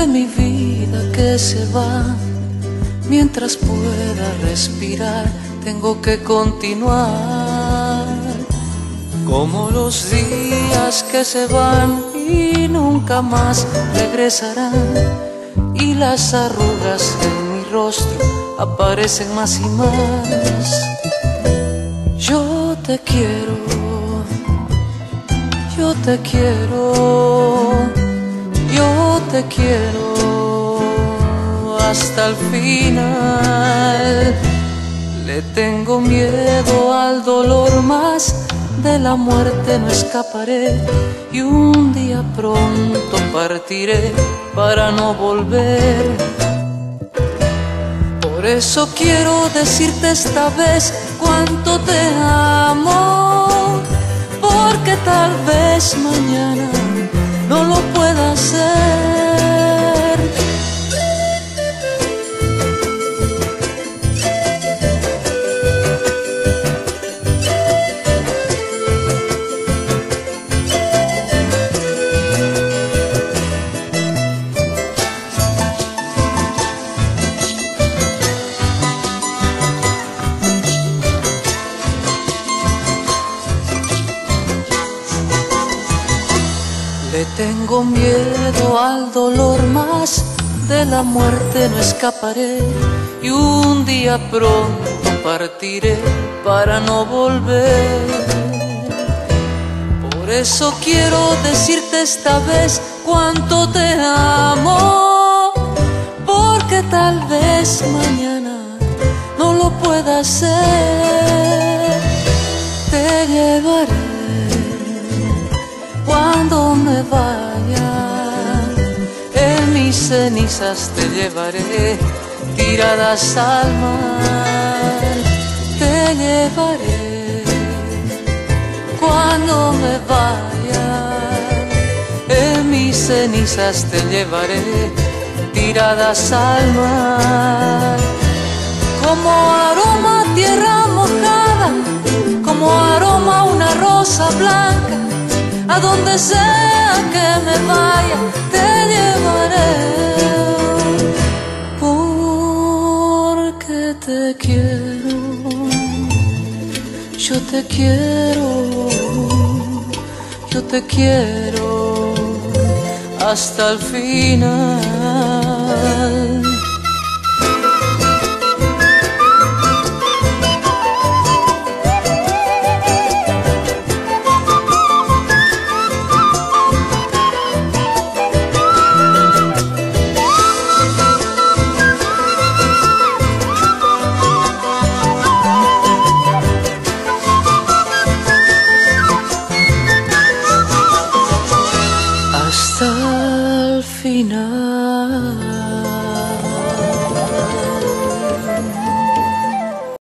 de mi vida que se va. Mientras pueda respirar, tengo que continuar. Como los días que se van y nunca más regresarán, y las arrugas en mi rostro aparecen más y más. Yo te quiero, yo te quiero, yo te quiero hasta el final. Le tengo miedo al dolor, más de la muerte no escaparé, y un día pronto partiré para no volver. Por eso quiero decirte esta vez cuánto te amo, porque tal vez mañana no lo pueda hacer. Le tengo miedo al dolor, más de la muerte no escaparé, y un día pronto partiré para no volver. Por eso quiero decirte esta vez cuánto te amo, porque tal vez mañana no lo pueda hacer. Te llevaré cuando me vaya, en mis cenizas te llevaré, tiradas al mar. Te llevaré cuando me vaya, en mis cenizas te llevaré, tiradas al mar. Como aroma a tierra mojada, como aroma a una rosa blanca, a donde sea que me vaya, te llevaré, porque te quiero, yo te quiero, yo te quiero hasta el final.